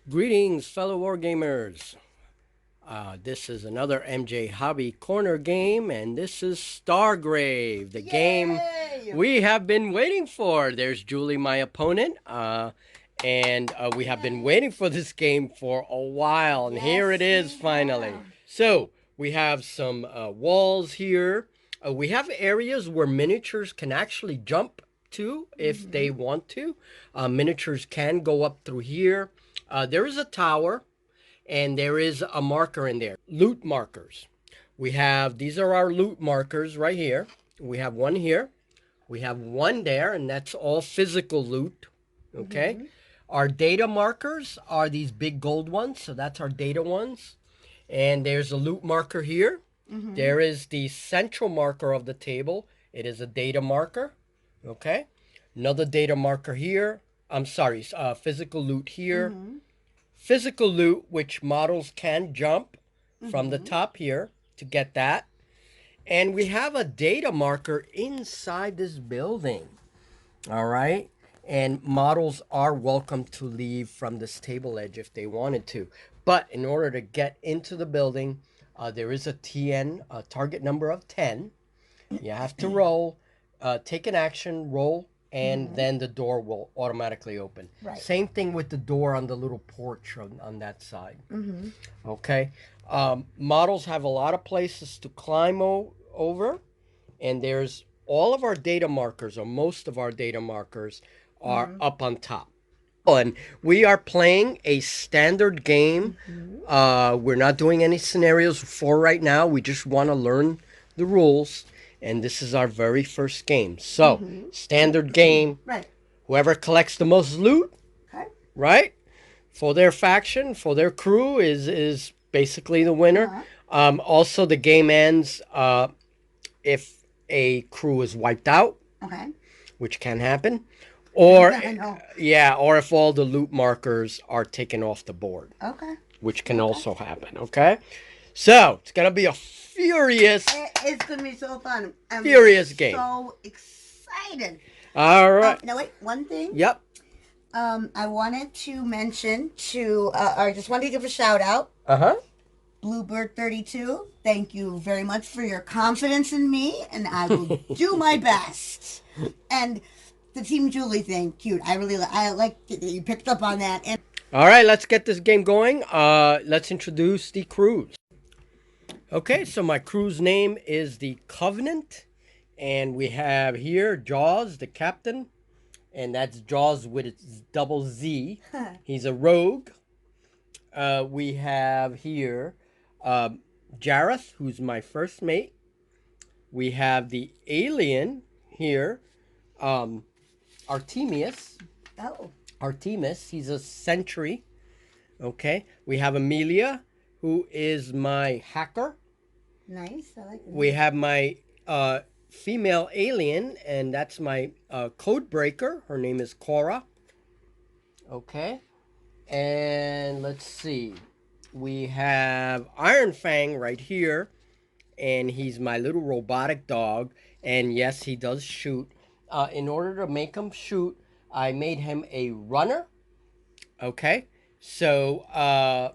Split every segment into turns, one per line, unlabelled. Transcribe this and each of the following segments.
Greetings, fellow wargamers. This is another MJ Hobby Corner game, and this is Stargrave, the game we have been waiting for. There's Julie, my opponent, and we have been waiting for this game for a while, and here it is finally. So, we have some walls here. We have areas where miniatures can actually jump to if they want to. Miniatures can go up through here. There is a tower, and there is a marker in there. Loot markers. These are our loot markers right here. We have one here. We have one there, and that's all physical loot. Okay. Our data markers are these big gold ones, so that's our data ones. And there's a loot marker here. There is the central marker of the table. It is a data marker. Okay. Another data marker here. I'm sorry, physical loot here. Physical loot, which models can jump from the top here to get that. And we have a data marker inside this building. All right. And models are welcome to leave from this table edge if they wanted to. But in order to get into the building, there is a TN, a target number of 10. You have to roll, take an action, roll, and then the door will automatically open. Same thing with the door on the little porch on that side. Okay. Models have a lot of places to climb over, and there's all of our data markers, or most of our data markers, are up on top. And we are playing a standard game. We're not doing any scenarios for right now. We just want to learn the rules. And this is our very first game. So, standard game.
Right.
Whoever collects the most loot, right, for their faction, for their crew, is basically the winner. Also, the game ends if a crew is wiped out, which can happen, or or if all the loot markers are taken off the board, which can also happen. Okay, so it's gonna be a furious.
It's gonna be so fun. I'm
furious game.
So excited.
All right.
No, wait. One thing.
Yep.
I wanted to mention or I just wanted to give a shout out. Bluebird 32. Thank you very much for your confidence in me, and I will do my best. And the Team Julie thing, cute. I like that you picked up on that. And
all right, let's get this game going. Let's introduce the crews. Okay, so my crew's name is the Covenant, and we have here Jaws, the captain, and that's Jaws with its double Z. He's a rogue. We have here Jareth, who's my first mate. We have the alien here, Artemis. Artemis, he's a sentry. Okay, we have Amelia, who is my hacker.
Nice, I like it.
We have my female alien, and that's my code breaker. Her name is Cora. Okay, and let's see. We have Iron Fang right here, and he's my little robotic dog. And yes, he does shoot. In order to make him shoot, I made him a runner. Okay, so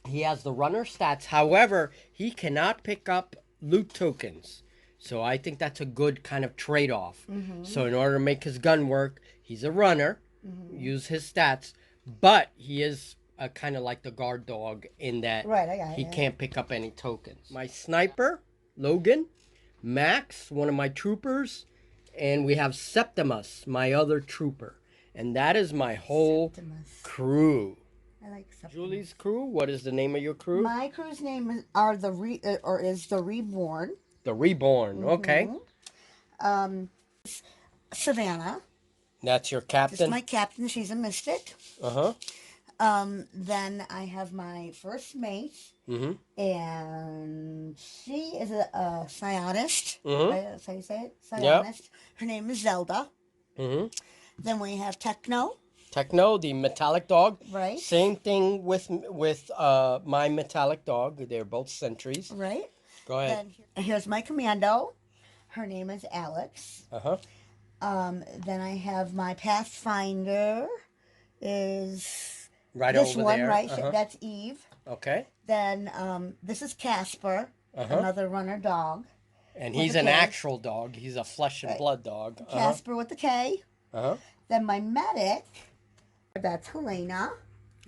he has the runner stats. However, he cannot pick up loot tokens. So I think that's a good kind of trade-off. So in order to make his gun work, he's a runner. Use his stats. But he is kind of like the guard dog in that he can't pick up any tokens. My sniper, Logan. Max, one of my troopers. And we have Septimus, my other trooper. And that is my whole crew.
I like Septimus.
Julie's crew, what is the name of your crew?
My crew's name is the Reborn.
The Reborn, okay.
Savannah.
That's your captain?
That's my captain. She's a mystic. Then I have my first mate. And she is a psionist. Right? That's how you say it? Psionist. Her name is Zelda. Then we have Techno.
Techno, the metallic dog.
Right.
Same thing with my metallic dog. They're both sentries.
Right.
Go ahead.
Then here's my commando. Her name is Alex.
Uh-huh.
Then I have my Pathfinder is
Right
this
over
one,
there.
right?
Uh-huh.
That's Eve.
Okay.
Then this is Casper, another runner dog.
And
with
he's
a
an
K.
actual dog. He's a flesh and
Right.
blood dog.
Casper with the K.
Uh-huh.
Then my medic, that's Helena.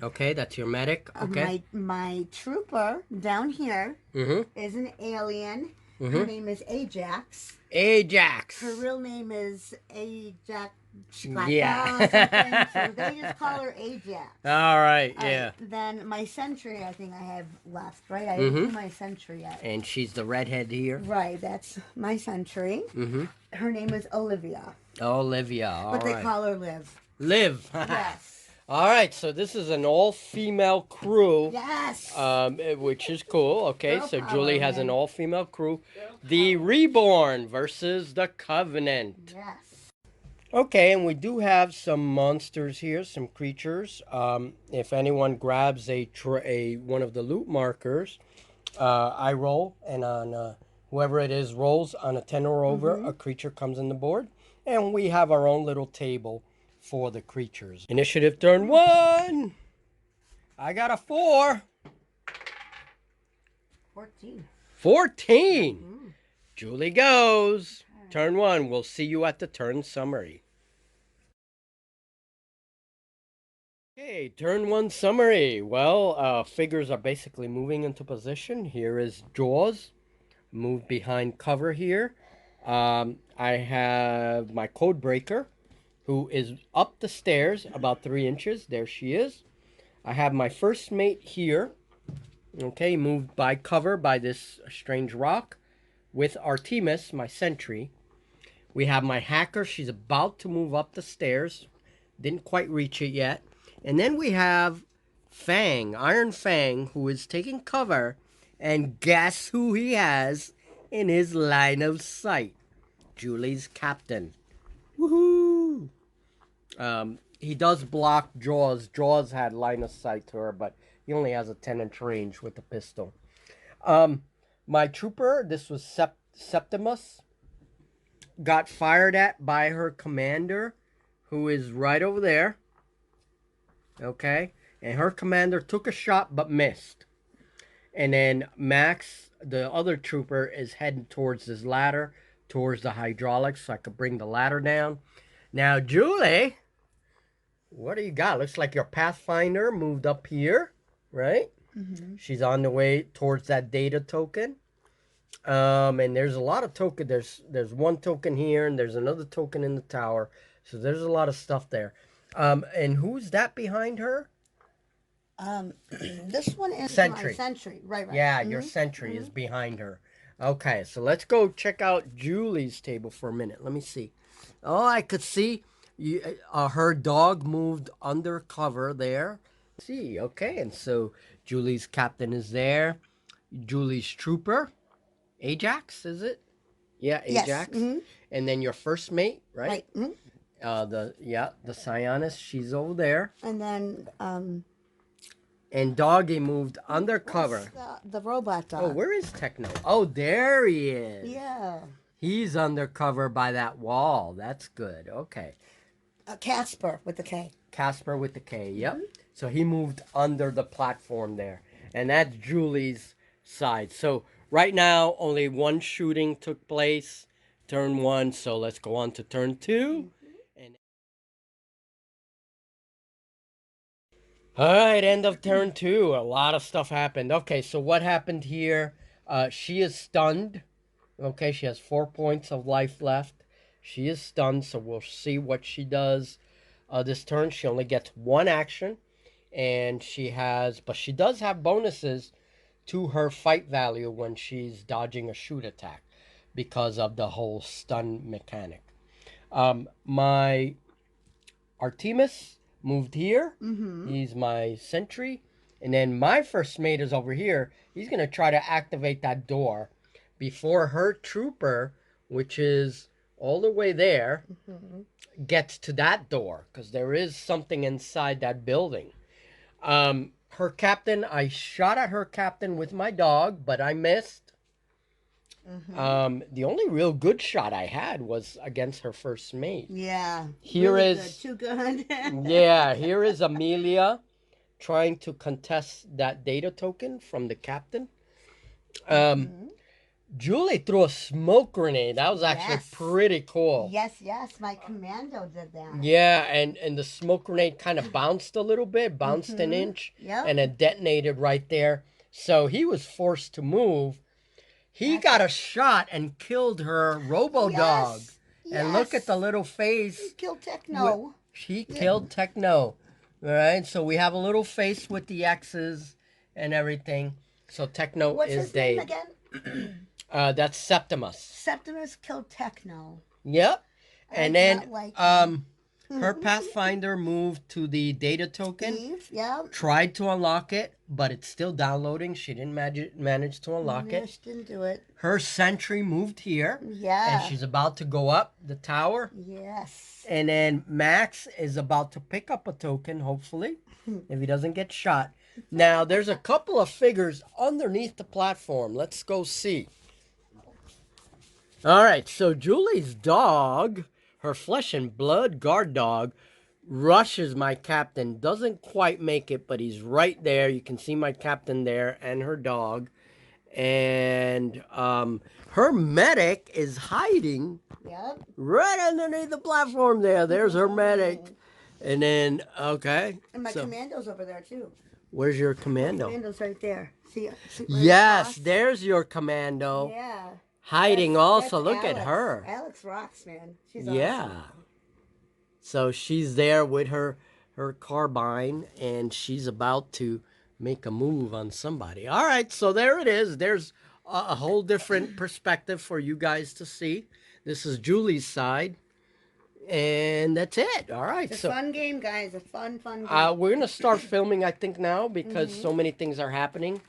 Okay, that's your medic. Okay.
My trooper down here
Mm-hmm.
is an alien.
Mm-hmm.
Her name is Ajax.
Ajax.
Her real name is Ajax.
Yeah.
So they just call her Ajax.
All right, yeah.
Then my sentry, I think I have left, right? I didn't do my sentry yet.
And she's the redhead here.
Right, that's my sentry.
Mm-hmm.
Her name is Olivia.
Olivia, all right.
But they call her Liv.
Liv.
Yes.
All right, so this is an all-female crew.
Yes.
Which is cool. Okay,
Girl
so
power,
Julie has
man.
an all-female crew. The Reborn versus the Covenant.
Yes.
Okay, and we do have some monsters here, some creatures. If anyone grabs a one of the loot markers, I roll, and on whoever it is rolls on a 10 or over, a creature comes in the board, and we have our own little table for the creatures. Initiative turn 1. I got a 4.
14.
14. Julie goes. Turn 1. We'll see you at the turn summary. Okay, turn 1 summary. Well, figures are basically moving into position. Here is Jaws. Move behind cover here. I have my code breaker, who is up the stairs about 3 inches. There she is. I have my first mate here. Okay, moved by cover by this strange rock. With Artemis, my sentry. We have my hacker. She's about to move up the stairs. Didn't quite reach it yet. And then we have Fang, Iron Fang, who is taking cover. And guess who he has in his line of sight? Julie's captain. Woohoo! He does block Jaws. Jaws had line of sight to her, but he only has a 10-inch range with the pistol. My trooper, this was Septimus, got fired at by her commander, who is right over there. Okay? And her commander took a shot but missed. And then Max, the other trooper, is heading towards this ladder, towards the hydraulics, so I could bring the ladder down. Now, Julie, what do you got? Looks like your Pathfinder moved up here, right? Mm-hmm. She's on the way towards that data token. And there's a lot of token. There's one token here, and there's another token in the tower. So there's a lot of stuff there. And who's that behind her?
This one is
Sentry.
my sentry. Right.
Yeah, your sentry is behind her. Okay, so let's go check out Julie's table for a minute. Let me see. Oh, I could see her dog moved undercover there. Let's see, okay, and so Julie's captain is there. Julie's trooper, Ajax, is it? Yeah, Ajax. Yes. Mm-hmm. And then your first mate, right?
Right. Mm-hmm.
The Sionist, she's over there.
And then
and Doggy moved undercover.
The robot dog.
Oh, where is Techno? Oh, there he is.
Yeah.
He's undercover by that wall. That's good. Okay.
Casper with the K.
Casper with the K, yep. Mm-hmm. So he moved under the platform there. And that's Julie's side. So right now, only one shooting took place. Turn 1. So let's go on to turn 2. All right, end of turn 2. A lot of stuff happened. Okay, so what happened here? She is stunned. Okay, she has 4 points of life left. She is stunned, so we'll see what she does this turn. She only gets 1 action, and she does have bonuses to her fight value when she's dodging a shoot attack because of the whole stun mechanic. My Artemis moved here. Mm-hmm. He's my sentry. And then my first mate is over here. He's going to try to activate that door before her trooper, which is all the way there, gets to that door. Because there is something inside that building. Her captain, I shot at her captain with my dog, but I missed. The only real good shot I had was against her first mate.
Yeah.
Here
really
is
good. Too good.
yeah, here is Amelia trying to contest that data token from the captain. Julie threw a smoke grenade. That was actually
Yes.
pretty cool.
Yes, my commando did that.
Yeah, and the smoke grenade kind of bounced a little bit, bounced an inch,
Yep.
and it detonated right there. So he was forced to move. He got a shot and killed her robo-dog. And look at the little face.
He killed Techno.
He killed Techno. All right, so we have a little face with the X's and everything. So Techno
What's
is
his name
dead.
again?
That's Septimus.
Septimus killed Techno.
Yep. And then
like
her Pathfinder moved to the data token.
Eve, yeah.
Tried to unlock it, but it's still downloading. She didn't manage to unlock it.
Didn't do it.
Her sentry moved here.
Yeah.
And she's about to go up the tower.
Yes.
And then Max is about to pick up a token, hopefully, if he doesn't get shot. Now, there's a couple of figures underneath the platform. Let's go see. All right, so Julie's dog, her flesh and blood guard dog, rushes my captain. Doesn't quite make it, but he's right there. You can see my captain there and her dog. And her medic is hiding right underneath the platform there. There's her medic. And then, okay.
And my commando's over there, too.
Where's your commando?
My commando's right there. See
yes, there's your commando.
Yeah.
Hiding also.
That's
Look
Alex.
at her.
Alex rocks, man. She's
awesome. So she's there with her carbine, and she's about to make a move on somebody. All right, so there it is. There's a whole different perspective for you guys to see. This is Julie's side, and that's it. All right.
It's a fun game, guys. A fun game.
We're going to start filming, I think, now because so many things are happening.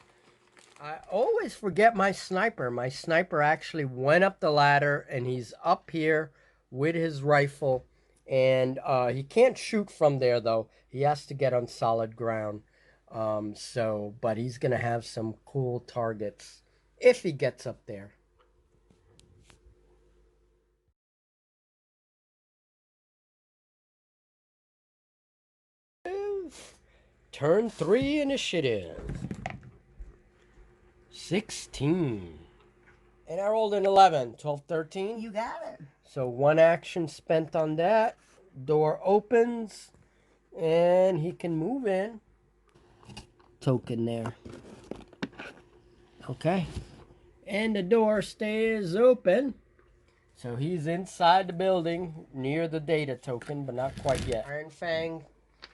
I always forget my sniper. My sniper actually went up the ladder, and he's up here with his rifle. And he can't shoot from there, though. He has to get on solid ground. But he's going to have some cool targets if he gets up there. Turn 3 initiative. 16. And I rolled an 11. 12, 13.
You got it.
So 1 action spent on that. Door opens. And he can move in. Token there. Okay. And the door stays open. So he's inside the building near the data token, but not quite yet. Iron Fang,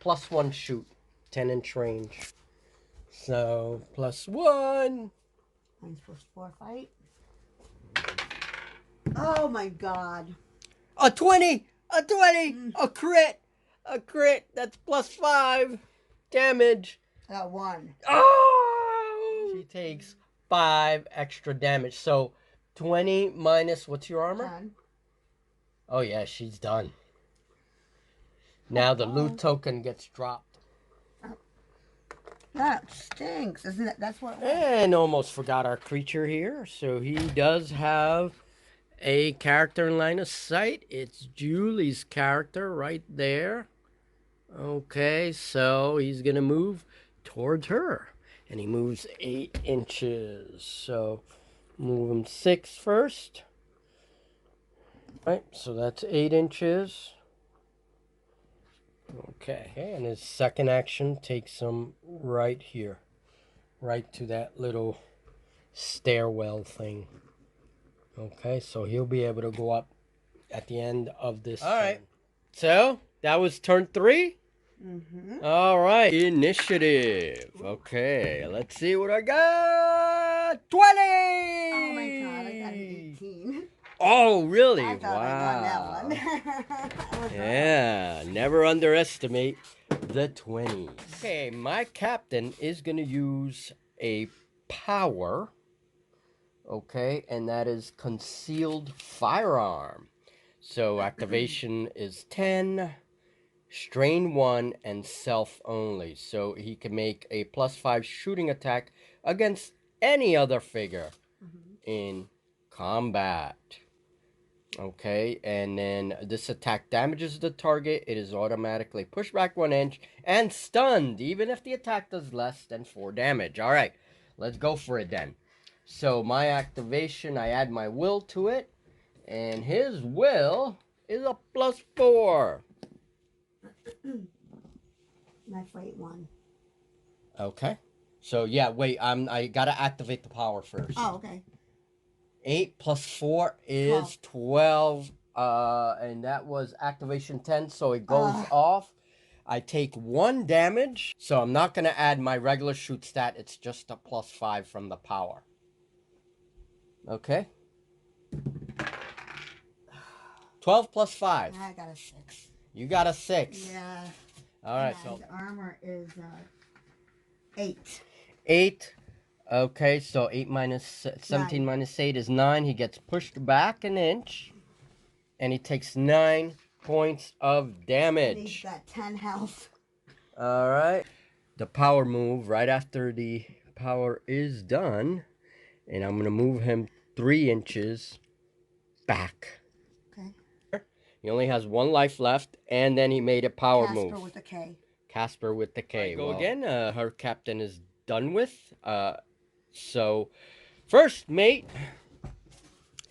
+1 shoot. 10-inch range. So, +1.
Mine's +4 fight. Oh my god.
A 20! A 20! A crit! A crit! That's +5 damage.
1.
Oh! She takes 5 extra damage. So, 20 minus, what's your armor?
10.
Oh yeah, she's done. Now the loot token gets dropped.
That stinks, isn't it? That's what it was.
And almost forgot our creature here. So he does have a character in line of sight. It's Julie's character right there. Okay, so he's going to move towards her. And he moves 8 inches. So move him 6 first. Right, so that's 8 inches. Okay, and his second action takes him right here. Right to that little stairwell thing. Okay, so he'll be able to go up at the end of this turn. All right, so that was turn 3. All right, initiative. Okay, let's see what I got. 20!
Oh my god, I got an 18.
Oh, really?
I thought I won that one.
Yeah, never underestimate the 20s. Okay, my captain is going to use a power, okay, and that is concealed firearm. So activation is 10, strain 1, and self only. So he can make a +5 shooting attack against any other figure in combat. Okay, and then this attack damages the target. It is automatically pushed back 1 inch and stunned, even if the attack does less than 4 damage. All right, let's go for it then. So my activation, I add my will to it, and his will is a +4.
My fight 1.
Okay. So yeah, wait, I gotta activate the power first.
Oh, okay.
8 plus 4 is 12. And that was activation 10, so it goes off. I take 1 damage, so I'm not gonna add my regular shoot stat. It's just a +5 from the power. Okay. 12 plus 5.
I got a 6.
You got a 6.
Yeah.
All right,
and
so
armor is 8.
8. Okay, so 8 minus 17 minus 8 is 9. He gets pushed back 1 inch, and he takes 9 points of damage.
And he's got 10 health.
All right. The power move right after the power is done, and I'm gonna move him 3 inches back.
Okay.
He only has 1 life left, and then he made a power move.
Casper with the K.
Casper with the K. Go again. Her captain is done with. So first mate,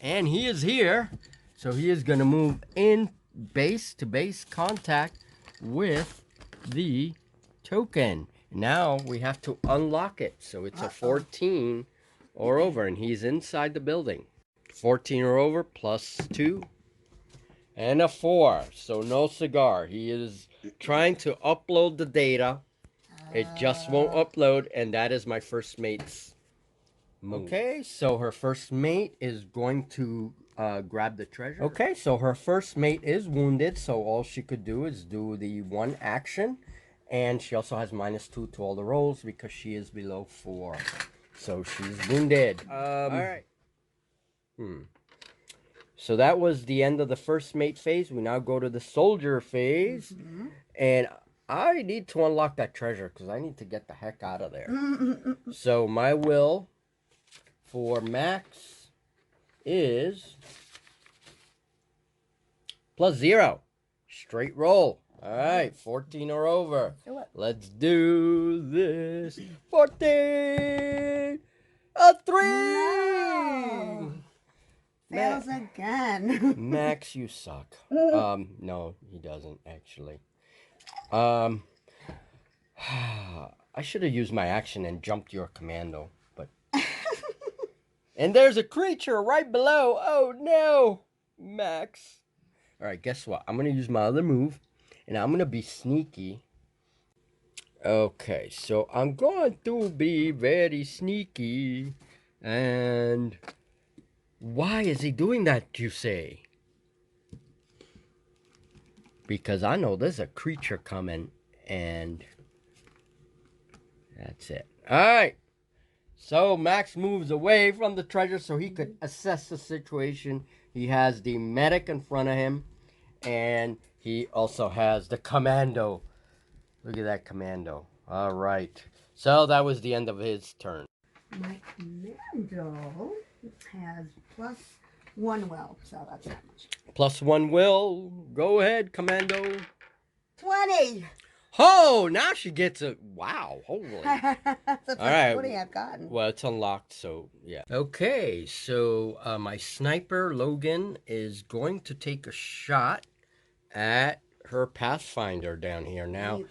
and he is here. So he is gonna move in base to base contact with the token. Now we have to unlock it. So it's a 14 or over, and he's inside the building. 14 or over +2 and a 4. So no cigar. He is trying to upload the data. It just won't upload, and that is my first mate's move. Okay, so her first mate is going to grab the treasure. Okay, so her first mate is wounded, so all she could do is do the 1 action. And she also has -2 to all the rolls because she is below 4. So she's wounded. All right. So that was the end of the first mate phase. We now go to the soldier phase. And I need to unlock that treasure because I need to get the heck out of there. So my will for Max is +0. Straight roll. All right, 14 or over. Let's do this. 14. A 3.
No. Fails again.
Max, you suck. No, he doesn't actually. I should have used my action and jumped your commando, but. And there's a creature right below. Oh no, Max. All right, guess what? I'm gonna use my other move, and I'm gonna be sneaky. Okay, so I'm going to be very sneaky. And why is he doing that, you say? Because I know there's a creature coming, and that's it. All right. So Max moves away from the treasure so he could assess the situation. He has the medic in front of him, and he also has the commando. Look at that commando. All right. So that was the end of his turn.
My commando has +1 will, so that's not much.
+1 will. Go ahead, commando.
20.
Oh, now she gets a wow. Holy.
That's the first 20 I've gotten.
Well, it's unlocked, so yeah. Okay, so my sniper, Logan, is going to take a shot at her Pathfinder down here. Now,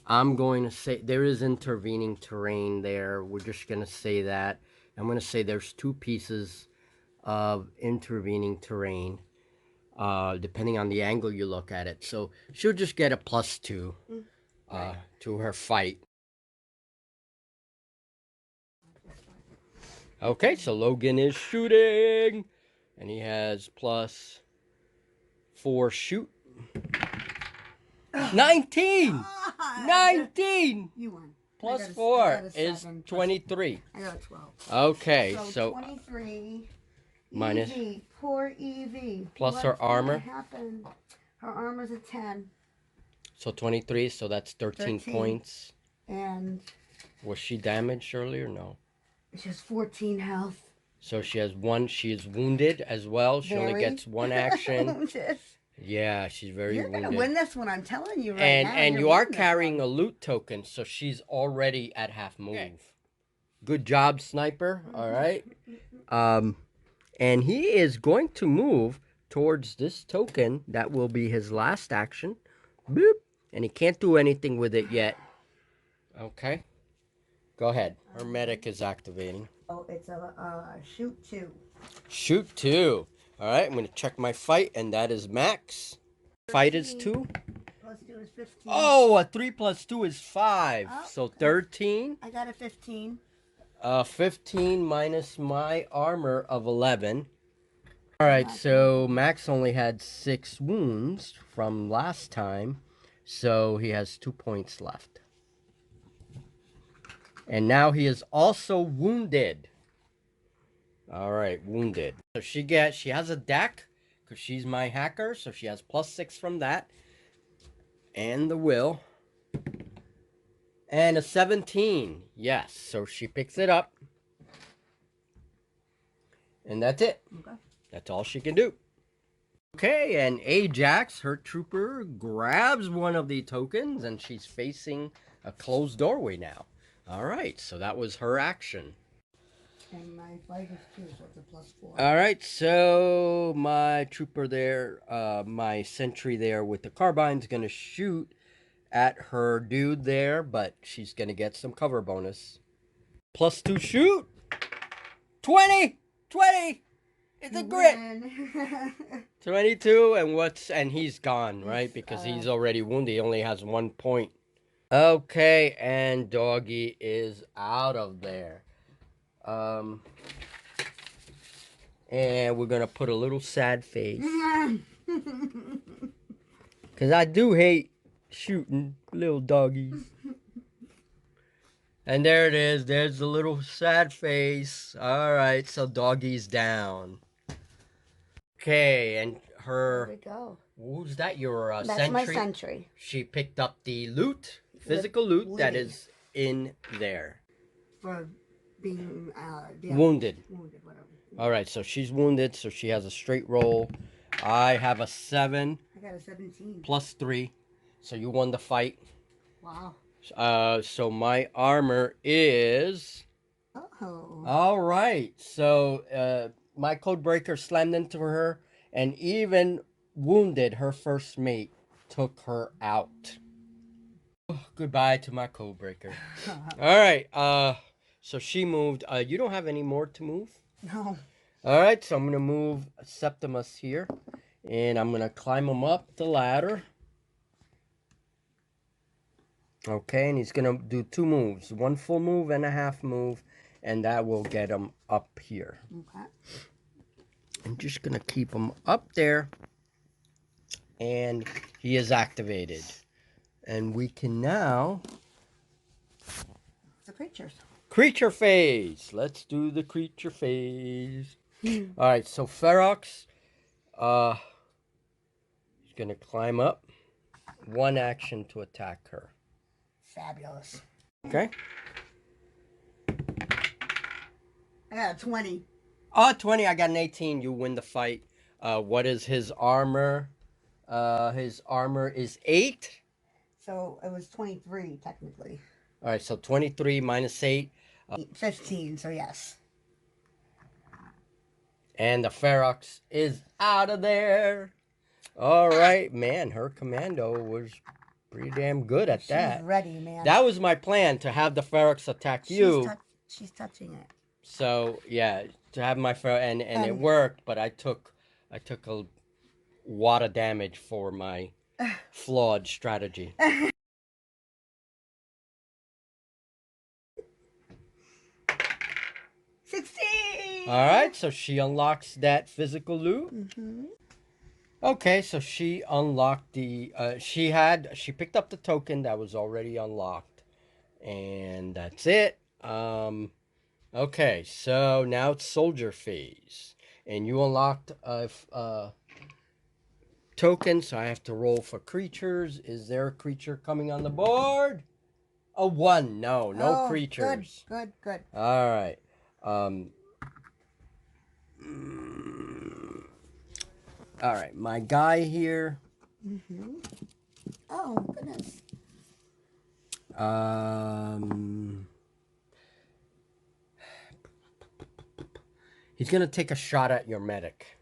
I'm going to say there is intervening terrain there. We're just going to say that. I'm going to say there's 2 pieces of intervening terrain, depending on the angle you look at it. So she'll just get a +2 to her fight. Okay, so Logan is shooting, and he has +4 shoot. 19! 19!
You won.
+4 is 23.
I got a 12.
Okay, so
23.
minus
Evie, poor Evie.
plus her armor.
Happened? Her armor's a 10.
So 23, so that's 13 points.
And
Was she damaged earlier? No.
she has 14 health.
So she has one. She is wounded as well. She only
Very.
gets one action. Yeah, she's very
You're
wounded.
gonna win this one. I'm telling you right now.
And you are carrying a loot token, so she's already at half move. Okay. Good job, sniper. All right. And he is going to move towards this token. That will be his last action. Boop. And he can't do anything with it yet. Okay. Go ahead. Her medic is activating.
Oh, it's a shoot 2.
Shoot 2. All right, I'm going to check my fight, and that is max. 13. Fight is 2.
Plus 2 is 15.
Oh, a 3 plus 2 is 5. Oh, so 13.
I got a 15.
15 minus my armor of 11. All right, so Max only had 6 wounds from last time, so he has 2 points left. And now he is also wounded. All right, wounded. So she has a deck because she's my hacker, so she has plus 6 from that. And the will. And a 17. Yes, so she picks it up. And that's it. Okay. That's all she can do. Okay, and Ajax, her trooper, grabs one of the tokens, and she's facing a closed doorway now. All right, so that was her action.
And my fight is 2, so it's a plus 4.
All right, so my trooper there, my sentry there with the carbine's going to shoot at her dude there, but she's going to get some cover bonus. Plus 2 shoot. 20! 20! It's a grit. 22, and he's gone, right? Because he's already wounded. He only has 1 point. Okay, and Doggy is out of there. And we're going to put a little sad face. Because I do hate shooting little doggies. And there it is. There's the little sad face. All right, so Doggy's down. Okay, and her...
There we go.
Who's that? Your
That's
sentry?
my sentry.
She picked up the loot, physical loot that is in there.
For being
wounded.
Wounded, whatever.
All right, so she's wounded, so she has a straight roll. I have a 7.
I got a 17.
Plus 3. So you won the fight.
Wow.
So my armor is...
Uh-oh.
All right, so my code breaker slammed into her, and even wounded, her first mate took her out. Goodbye to my code breaker. All right, so she moved. You don't have any more to move?
No.
All right, so I'm going to move Septimus here, and I'm going to climb him up the ladder. Okay, and he's going to do 2 moves, 1 full move and a half move, and that will get him up here.
Okay.
I'm just going to keep him up there, and he is activated. And we can now...
The creatures.
Creature phase. Let's do the creature phase. All right, so Ferox, he's going to climb up. 1 action to attack her.
Fabulous.
Okay.
I got a 20.
Oh, 20. I got an 18. You win the fight. What is his armor? His armor is 8.
So it was 23, technically.
All right, so 23 minus 8.
15, so yes.
And the Ferox is out of there. All right, man. Her commando was pretty damn good at that.
She's ready, man.
That was my plan, to have the Ferox attack you.
She's touching it.
So, yeah, to have my Ferox, and it worked, but I took a lot of damage for my flawed strategy.
16!
All right, so she unlocks that physical loot.
Mm-hmm.
Okay, so she unlocked the... she picked up the token that was already unlocked. And that's it. Okay, so now it's soldier phase. And you unlocked a token, so I have to roll for creatures. Is there a creature coming on the board? A 1. No creatures.
Good.
All right. All right, my guy here.
Oh, goodness.
He's gonna take a shot at your medic.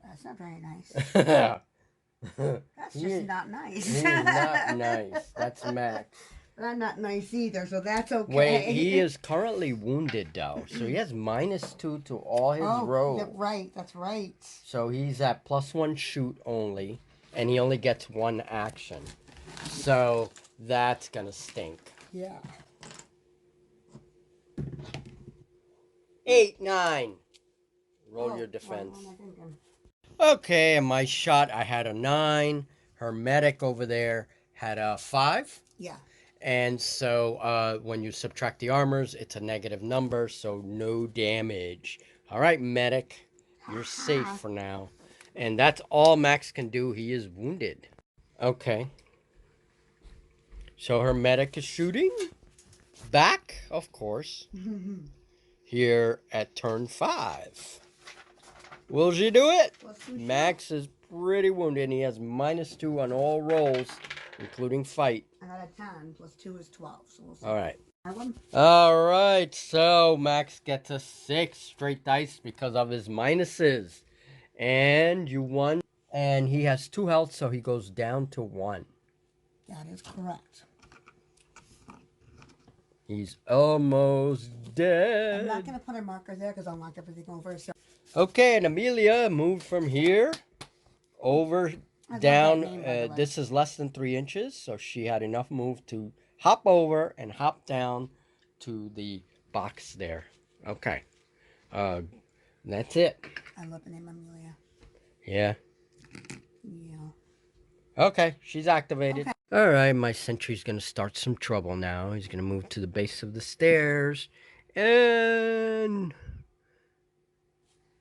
That's not very nice. That's
He
just not nice.
is not nice. That's Max.
But I'm not nice either, so that's okay.
Wait, he is currently wounded though, so he has -2 to all his rolls.
Right, that's right.
So he's at +1 shoot only, and he only gets 1 action. So that's gonna stink.
Yeah.
8, 9. Roll your defense. Okay, and my shot, I had a 9. Her medic over there had a 5.
Yeah.
And so when you subtract the armors, it's a negative number, so no damage. All right, medic, you're safe for now. And that's all Max can do. He is wounded. Okay. So her medic is shooting back, of course, here at turn 5. Will she do it? Max is pretty wounded, and he has -2 on all rolls, including fight.
I got a 10, +2 is 12. So we'll see.
All right. All right, so Max gets a 6 straight dice because of his minuses. And you won. And he has 2 health, so he goes down to 1.
That is correct.
He's almost dead.
I'm not going to put a marker there because I'll knock everything over. So.
Okay, and Amelia moved from here over down. This is less than 3 inches, so she had enough move to hop over and hop down to the box there. Okay. That's it.
I love the name Amelia.
Yeah.
Yeah.
Okay, she's activated. Okay. All right, my sentry's going to start some trouble now. He's going to move to the base of the stairs and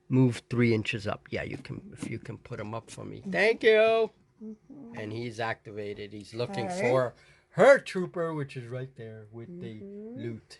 move 3 inches up. Yeah, you can, if you can put him up for me. Thank you. And he's activated. He's looking for her trooper, which is right there with the loot.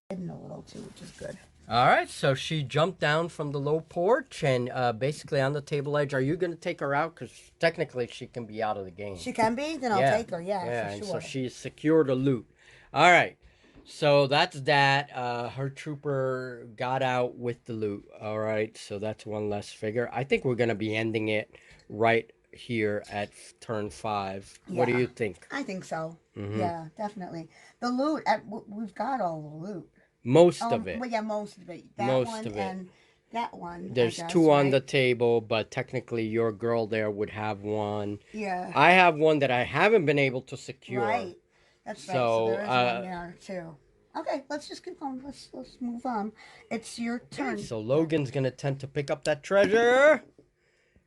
Hidden a little too, which is good.
All right, so she jumped down from the low porch and basically on the table edge. Are you going to take her out? Because technically she can be out of the game.
She can be? Then I'll take her, yeah, for sure.
And so she's secured a loot. All right, so that's that. Her trooper got out with the loot. All right, so that's one less figure. I think we're going to be ending it right here at turn 5. Yeah. What do you think?
I think so. Yeah, definitely. The loot, we've got all the loot.
Most of it.
Well, yeah, most of it. And that one.
There's 2 on the table, but technically your girl there would have 1.
Yeah.
I have 1 that I haven't been able to secure.
Right. That's right. So there is 1 there too. Okay, let's just keep going. Let's move on. It's your turn.
Okay, so Logan's gonna attempt to pick up that treasure.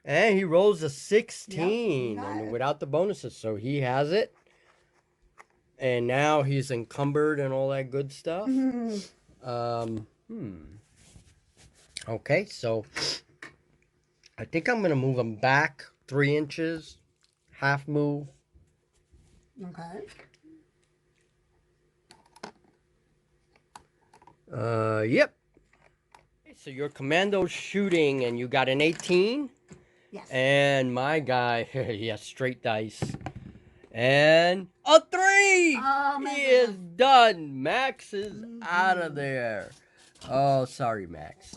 And he rolls a 16 and without the bonuses, so he has it. And now he's encumbered and all that good stuff. Okay, so I think I'm going to move him back 3 inches. Half move.
Okay.
Yep. So your commando's shooting and you got an 18.
Yes.
And my guy, he has straight dice. And a 3!
Oh,
he is done. Max is out of there. Oh, sorry, Max.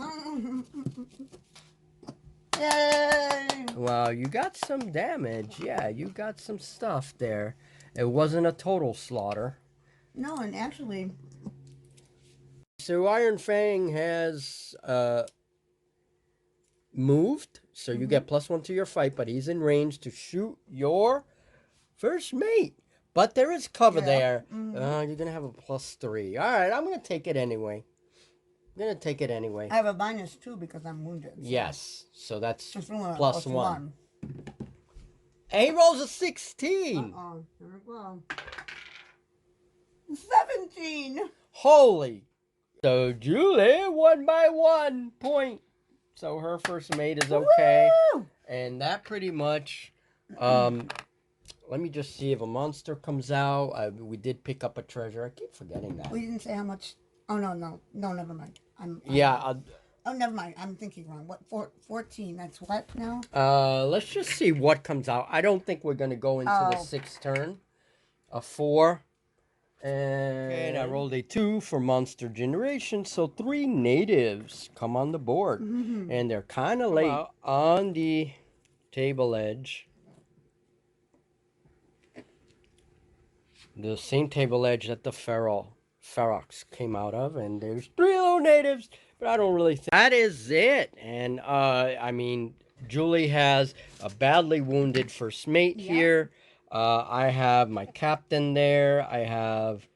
Yay!
Well, you got some damage. Yeah, you got some stuff there. It wasn't a total slaughter.
No, and actually...
So Iron Fang has moved. So you get +1 to your fight, but he's in range to shoot your first mate. But there is cover there. You're going to have a +3. All right, I'm going to take it anyway. I
have a -2 because I'm wounded. So.
Yes, so that's +1. And he rolls a 16.
Here we go. 17.
Holy. So Julie won by 1 point. So her first mate is okay.
Woo!
And that pretty much... let me just see if a monster comes out. We did pick up a treasure. I keep forgetting that.
We didn't say how much... Oh, no, never mind. Oh, never mind. I'm thinking wrong. What, 14? That's what now?
Let's just see what comes out. I don't think we're going to go into the 6th turn. A 4. And I rolled a 2 for monster generation. So 3 natives come on the board. And they're kind of late on the table edge. The same table edge that the Ferox came out of. And there's 3 little natives. But I don't really think that is it. And I mean, Julie has a badly wounded first mate here. I have my captain there. I have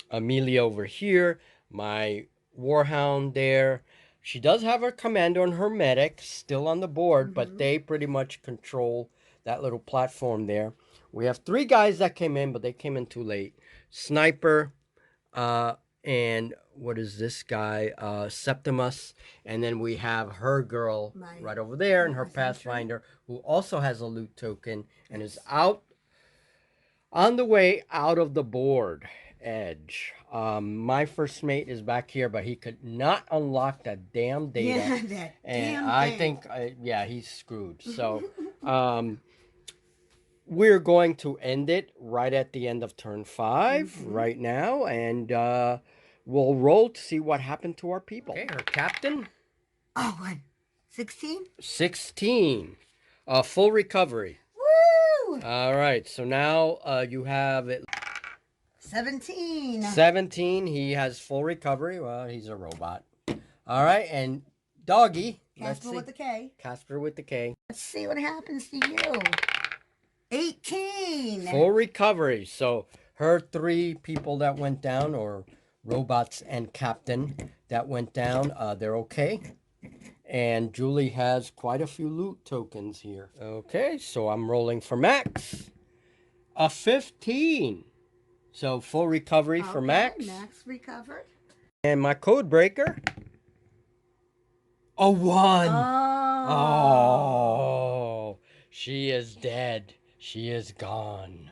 Amelia over here. My warhound there. She does have her commander and her medic still on the board, but they pretty much control that little platform there. We have 3 guys that came in, but they came in too late. Sniper, and what is this guy? Septimus. And then we have her girl right over there and her Pathfinder, who also has a loot token and is out on the way out of the board edge. My first mate is back here, but he could not unlock that damn data.
Yeah, that
and
damn
I
thing.
think, yeah, he's screwed. So, we're going to end it right at the end of turn 5 right now, and we'll roll to see what happened to our people. Okay, our captain.
Oh, what? 16?
16. Full recovery.
Woo!
All right, so now you have it.
17.
17. He has full recovery. Well, he's a robot. All right, and Doggy.
Casper with the K.
Casper with the K.
Let's see what happens to you. 18.
Full recovery. So her 3 people that went down, or robots and captain that went down, they're okay. And Julie has quite a few loot tokens here. Okay, so I'm rolling for Max. A 15. So full recovery for Max.
Max recovered.
And my code breaker. A 1. Oh, she is dead. She is gone.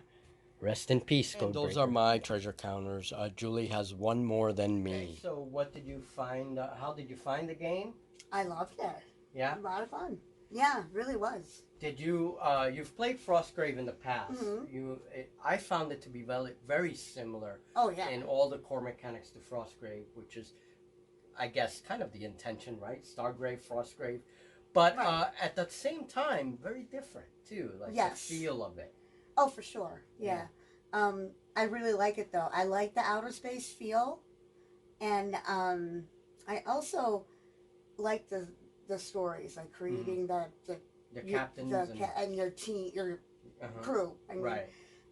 Rest in peace, code breaker. Those are my treasure counters. Julie has 1 more than me. Okay, so what did you find? How did you find the game?
I loved it.
Yeah?
A lot of fun. Yeah, it really was.
Did you, you've played Frostgrave in the past. I found it to be very, very similar.
Oh, yeah.
In all the core mechanics to Frostgrave, which is, I guess, kind of the intention, right? Stargrave, Frostgrave. But at the same time, very different, too. Like the feel of it.
Oh, for sure. Yeah. I really like it, though. I like the outer space feel. And I also like the stories, like creating the captains and your team, your crew. I mean,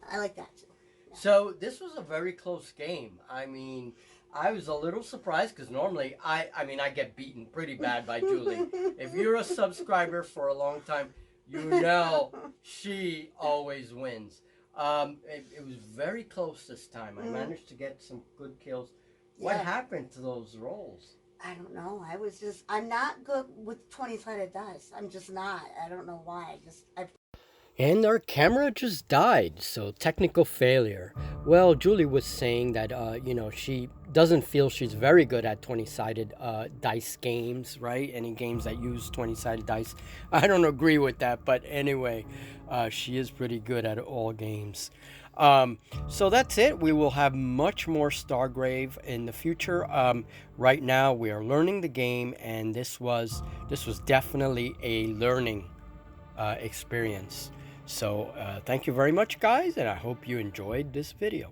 I like that too. Yeah.
So this was a very close game. I mean, I was a little surprised because normally I get beaten pretty bad by Julie. If you're a subscriber for a long time, you know she always wins. It was very close this time. I managed to get some good kills. What happened to those rolls?
I don't know. I'm not good with 20-sided dice. I'm just not. I don't know why.
And our camera just died, so technical failure. Well, Julie was saying that, she doesn't feel she's very good at 20-sided dice games, right? Any games that use 20-sided dice. I don't agree with that, but anyway, she is pretty good at all games. So that's it. We will have much more Stargrave in the future. Right now, we are learning the game, and this was definitely a learning experience. So thank you very much, guys, and I hope you enjoyed this video.